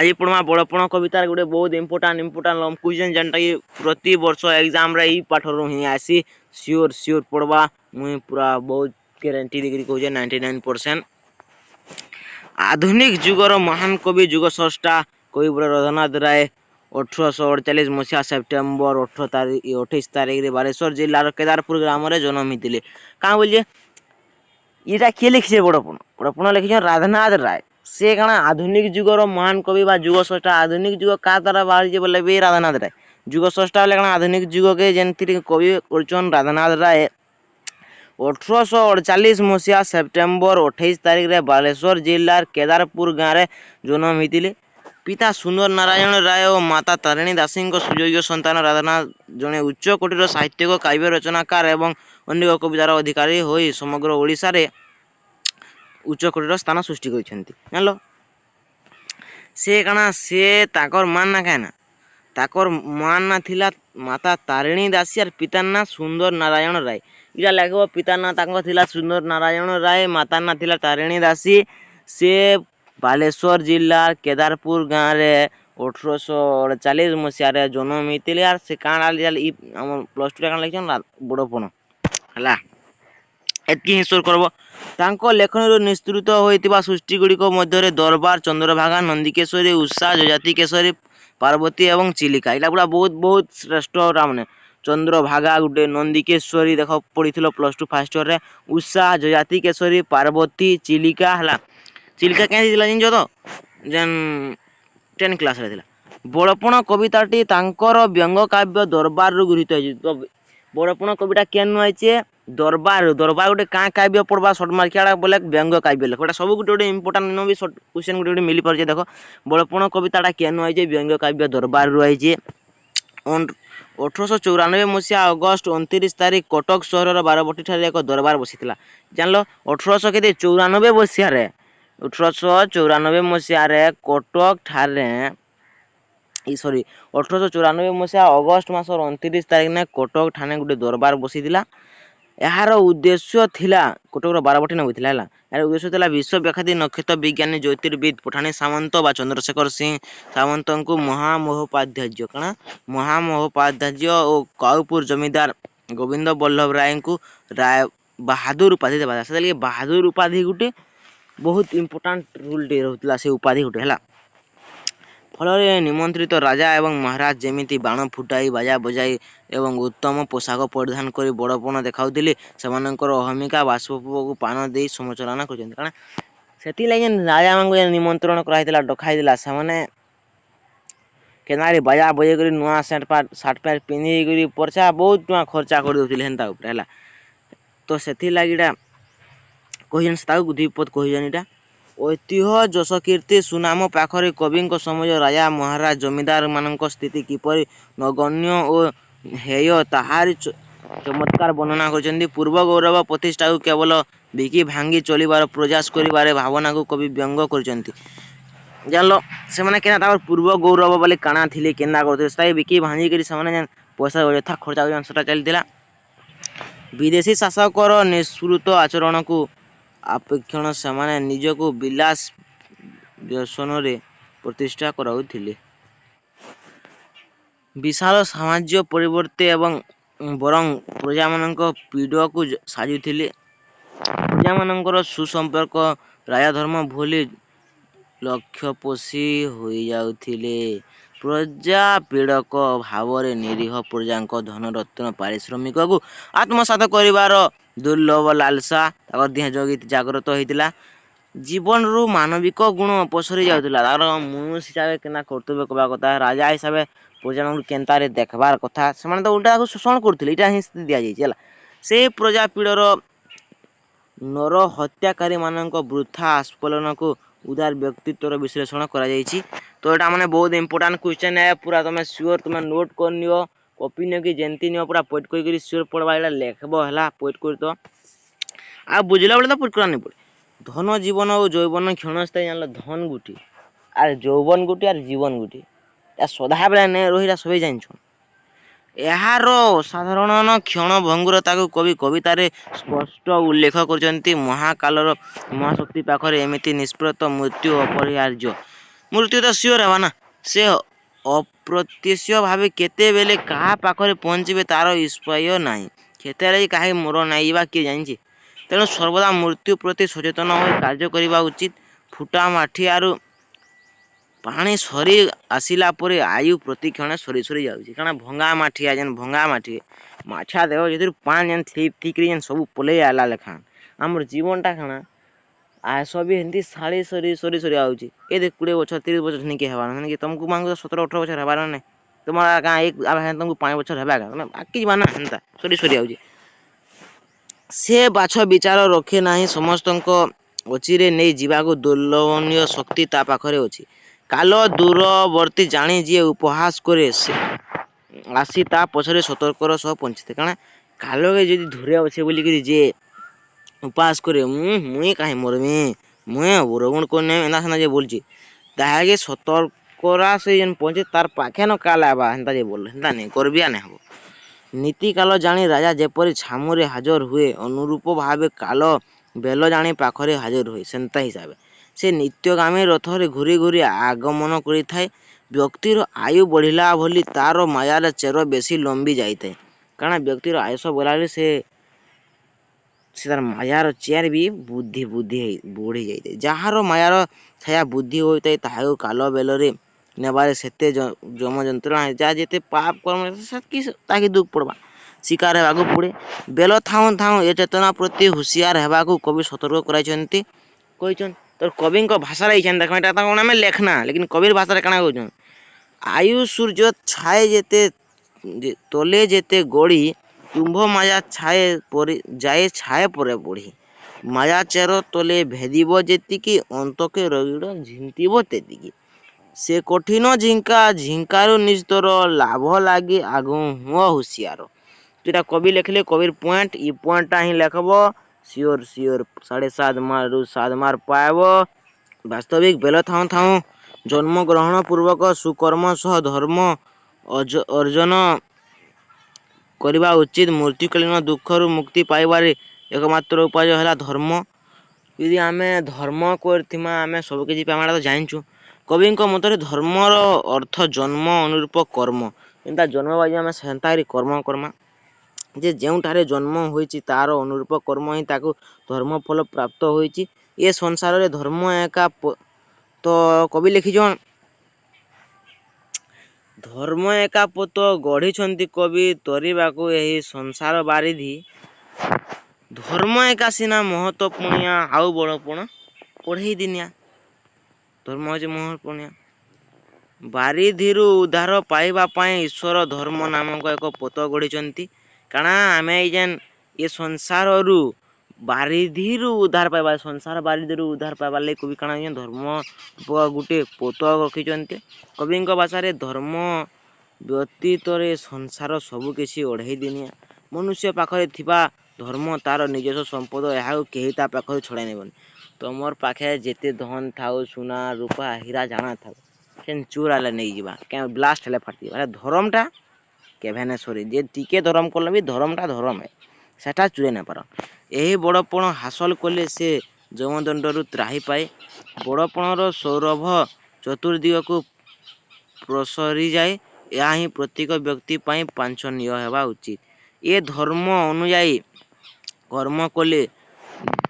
आज पढ़मा बड़पण कवितार गोटे बहुत इंपोर्टाट लंग क्वेश्चन जेनटा कि प्रति वर्ष एग्जाम रे पाठर ही आसी सियोर सियोर पढ़वा मुई पूरा बहुत गारंटी देकरी कहूँ 99%। आधुनिक जुगर महान कवि जुग स्रष्टा कवि रघुनाथ राय 1848 मसीहा सेप्टेम्बर 28 तारिख बालेश्वर जिलार केदारपुर ग्राम में जन्म होते। क्या बोलिए यहाँ किए लिखी बड़पण बड़पण लिखी राधानाथ राय से कण आधुनिक जुगर महान कवि जुग स्रष्टा आधुनिक जुग क्या द्वारा बाहरी बोले भी राधानाथ राय जुग स्रष्टा बोले कण आधुनिक जुग के जेनथी कवि कर राधानाथ राय 1848 मसीहा सेप्टेम्बर 28 तारिख रे बालेश्वर जिलार केदारपुर गाँव में जन्म होते। पिता सुंदर नारायण राय और माता तारिणी दासी सुयोग्य संतान राधानाथ जड़े उच्च कोटीर साहित्यिक काव्य रचनाकार एवं अनेक कवितार अधिकारी हो समग्र ओडिशा रे उच्च कोटीर स्थान सृष्टि कर से कणा से ताकर मान ना क्या ताकर मान ना थिला माता तारिणी दासी और पिता ना सुंदर नारायण राय इटा लगे पिता ना थिला सुंदर नारायण राय माता ना थिला तारिणी दासी से बालेश्वर जिलार केदारपुर गाँव में 1848 मसीह जन्म होते और से कम प्लस टू लिखन बड़पण है एतकी ही स्टोर करब लेखन निस्तृत होता सृष्टि गुड़िक मध्य दरबार चंद्रभागा नंदिकेश्वरी उषा जजाति केशरी पार्वती एवं चिलिका यहाँ पूरा बहुत बहुत श्रेष्ठ मैंने चंद्रभागा गोटे नंदिकेश्वरी देख पढ़ी plus two fast year Usha जजाति केशरी पार्वती चिलिका है चिलिका क्या जान तो जेन 10 क्लास बड़पण कविताटी व्यंग काव्य दरबार रु गृहीत हो बड़पण कविता क्या नुआईचे दरबार दरबार गोटे क्या काव्य पढ़वा सर्ट मार्किया बोले व्यंग काव्य लेख सब गोटे गोटे इंपोर्टाट भी सर्ट क्वेश्चन गोटे मिल पारे देख बड़पण कविता क्या नुआईचे व्यंग काव्य दरबार रु आईचे 1894 मसीहा अगस्ट 29 तारिख कटक सहर बारबटी ठारे एक दरबार बसी जान 1894 मसीह 1894 मसीह कटक ठारे सॉरी 1894 मसीहा अगस्ट मास 29 तारिख ने कटक ठाणे गोटे दरबार बसी यार उद्देश्य थिला कटक बारबटी न होता है यार उद्देश्य था विश्व व्याख्याति नक्षत्र विज्ञानी ज्योतिर्विद पठाणी सामंत व चंद्रशेखर सिंह सामंत को महामहोपाध्याय कण महामहोपाध्याय और काउपुर जमींदार गोविंद बल्लभ राय को राय बहादुर उपाधि देवा से बहादुर उपाधि गोटे बहुत इंपोर्टाट रूल टे रोला से उपाधि गोटे है फल निमंत्रित राजा एवं महाराज जेमिति बाण फुटाई बाजा बजाई एवं उत्तम पोशाक परिधान कर बड़पण देखाऊले से अहमिका बाष्पीय को पान दे समचलना कर राजा मान निमंत्रण कराइला डकाइला से केनारी बाजा बजे कर नुआ सार्ट पैंट पिंधि पर्चा बहुत टका खर्चा कर दौले हेन्ता है तो से कहन द्विपद कहन इटा ऐतिह्य जशकीर्ति सुनाम पाखरे कवि समय राजा महाराज जमींदार मान स्थिति किपर नगण्य और हेय ताहारी चमत्कार वर्णना कर पूर्व गौरव प्रतिष्ठा को केवल बिकी भांगी चलबार प्रयास कर भावना को कवि व्यंग कर जान से पूर्व गौरव बोले काना थिले केन्दा करते बिकी भांगी कर पैसा यथा खर्चा कर चलता विदेशी शासकर निष्पृत आचरण को अपेक्षण से निजक विलास व्यसन प्रतिष्ठा कराउथिले विशाल साम्राज्य परिवर्ते एवं बरं प्रजा मान पीड़ को साजुले प्रजा मान सुसंपर्क राजधर्म भूली लक्ष्य पोषी हो जाउथिले प्रजा पीड़क भाव निरीह प्रजा धन रत्न पारिश्रमिक को आत्मसात करिवार दुर्लभ लालसा जगित जागृत होता जीवन रु मानविक गुण अपसरी जाऊला मनुष्य हिसाब के कर्तव्य कवा कथा राजा हिसाब से प्रजा केन्ता देखबार कथा से तो उल्टा शोषण करते स्थिति दि जाए से प्रजा पीड़र नर हत्याकारी मान वृथा आस्फलन को उदार व्यक्तित्व विश्लेषण कर तो यहाँ मैंने बहुत इंपोर्टाट क्वेश्चन है पूरा तुम श्योर तुम नोट कर नियो कॉपी नियो कि जेमती नियो पूरा पोट कर श्योर पढ़वा लेखब है पोट कर तो आ बुझला बेले तो पोट करा नहीं पड़े धन जीवन और जौवन क्षणस्थायी जान धन गुटी आर जौवन गुटी आर जीवन गुटी या सदा बेला नहीं रही सब जान यार साधारण क्षण भंगुरता को कवि कवितार स्पष्ट उल्लेख कर महाकालर महाशक्ति पाखरे एमती निष्प्रत मृत्यु अपरिहार्य मृत्यु तो सियोर है ना से अप्रत्यक्ष भाव केतेबेले क्या पाखरे पहुँचे तार स्पय ना केते कहीं मोर नाई किए जानी तेणु सर्वदा मृत्यु प्रति सचेतन हो कार्य करने उचित फुटा माठी आरु पानी सरी आसला आयु प्रतिक्षण सरी सरी जाऊँगी कारण भंगा माठिया जेन भंगा माठी माछा देव जो पान जेन थी सब पलि आला लेखा आमर जीवनटा खाना आस भी एमती साड़ी सरी सरी सरी आऊँगी ये देख 20 वर्ष 30 वर्ष नहीं कि तुमको मान 17-18 वर्ष हबार ना तुम एक तुमको 5 वर्ष है आकी ना हेन्ता सरी सरी आऊँगी से बाछ विचार रखे ना समस्त अचिरे नहीं जावाक दुर्लभनीय शक्ति ता पाखरे अच्छी काल दूरवर्ती जानी जी उपहास करे आसी ता पछरे सतर्कर सह पंची कारण काल के जी धुरे अच्छे बोलिक जे उपहास करे मुई कहीं मरमी मुए बुरगुण को एना सेना जे बोलची ताके सतर्करा से जेन पहुंचे तार पाखे न काल आबा हेन्ता जे बोल हेन्ता नहीं करबिया नहीं हबो नीति काल जानी राजा जेपरी छामुरे हाजर हुए अनुरूप भावे काल बेल जानी पाखरे हाजर हुए सेन्ता हिसाब से नित्यगामी रथरे घूरी घूरी आगमन करिथाए व्यक्तिर आयु बढ़िला भली तार मायार चेर बेसी लंबी जाइए कारण व्यक्तिर आयुष बढ़ाले से तार मायार चेयर भी बुद्धि बुद्धि बढ़ी जाए जार मायार छाया बुद्धि होता है ताहाको काल बेलरे नेबारे सेते जम जंत्रणा जहाँ जिते पाप कर्म दुख पड़वा शिकार होगा पड़े बेल थाऊ थाऊ ए चेतना प्रति हुशियार होगा कवि सतर्क कराई तो कवि भाषा देख लेखना लेकिन कविर भाषा क्या कौन आयु सूर्य छाए जेते तले जेते गड़ी तुम्भ माया छाए जाए छाए पर बढ़ी माया चेर तले भेदिब जेतिकी अंतके रगीड़ झिंटिब तेतिकी से कठिन झिंका झिंकारु निस्तर लाभ लगे आगु हुआ हुशियार तो कवि लिखले कविर पॉइंट इ पॉइंटा ही लिखब सियोर सियोर 7.5 मार 7 मार पाएब वास्तविक बेल थाऊ थाऊ जन्म ग्रहण पूर्वक सुकर्म सह धर्म अर्जन करवा उचित मृत्युकालीन दुखर मुक्ति पाइबार एकमात्र उपाय है धर्म यदि आम धर्म करें सबकि तो जानचु कवि मत धर्मर अर्थ जन्म अनुरूप कर्म एंता जन्म बाजी आम सेन्ता कर्म कर्मा जे जोठारे जन्म होइछि तार अनुरूप कर्म ही ताकू धर्म फल प्राप्त होइछि ए संसार रे धर्म एका तो कवि लिखिछन धर्म एका पोत गढ़ी कवि तरीबाकू एही संसार बारिधि धर्म एका सीना महत्वपूर्णिया आउ बड़पण पढ़े दिनिया धर्म हो महत्वपूर्णिया बारिधिरु उद्धार पाइबा पाई ईश्वर धर्म नामक एक पोत गढ़ी कारण आम जेन ये संसार बारिधिरु उद्धार पाइबा संसार बारिधिरु उद्धार पाइबा लगे कवि काण धर्म गोटे पोत रखिंट कवि भाषा धर्म व्यतीत संसार सबकि ओढ़ई दिनिया मनुष्य पाखे थिबा धर्म तार निजस्व संपद यह कहीं ता पाखे छड़ाई नेबनी तुमर पाखे जेते धन थाउ सुना रूपा हीरा जाना था चोर आले नहीं जीवा क्या ब्लास्ट हेले फाटी धर्मटा केभेने सरी जे टिके धर्म कले भी धर्मटा धर्म है सेटा चुरे न पार यही बड़पण हासिल कले से जमदंडरू त्राही पाए बड़पणर सौरभ चतुर्दिग को प्रसरी जाए या ही प्रत्येक व्यक्ति पाई वांछनीय होगा उचित ये धर्म अनुयायी कर्म कले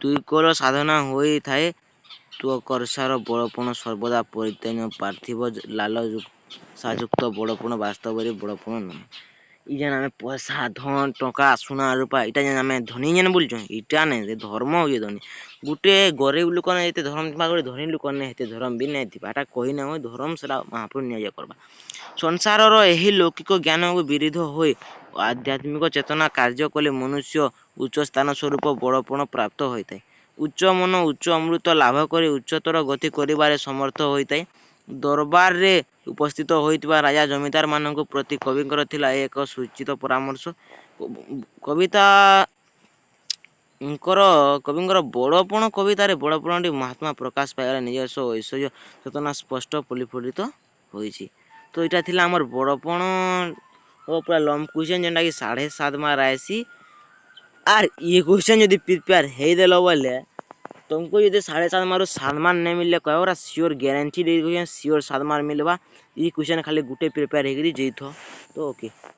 दुईकर साधना होई थाए तो करसार बड़पण सर्वदा परित्यन पार्थिव लाल सायुक्त बड़पण वास्तव बड़पण नुह इजेन आम पैसा धन टका सुना रूपा इटा जेन आम धनी जेन बोलचु इटा नहीं धर्म हो धनी गोटे गरीब लोक ने धर्म गोटे धनी लोक ने धर्म भी नहीं थी कही ना धर्म से महापुर निया करवा संसार यही लौकिक ज्ञान को विरुद्ध हो आध्यात्मिक चेतना कार्य कले मनुष्य उच्च स्थान स्वरूप बड़पण प्राप्त होता है उच्च मन उच्च अमृत लाभ कर उच्चतर गति कर समर्थ होता है दरबार रे उपस्थित होइतिबा राजा जमीदार मानक प्रति कविंकर थिला एक सूचित परामर्श कविता कविंकर बड़पण कवितार बड़पण महात्मा प्रकाश पाइबार निजस्व ऐश्वर्य चेतना स्पष्ट फलिफलित होइछि तो इटा थिला हमर बड़पण पूरा लंब क्वेश्चन जेनटा कि 7.5 मार्क आसी आर ये क्वेश्चन यदि प्रिपेयर हे देलो बोले तुमको यदि 7.5 मार्क 7 मार्क नहीं मिले कह सियोर गारंटी दे सियोर 7 मार्क मिलवा। ये क्वेश्चन खाली गुटे प्रिपेयर हो तो ओके।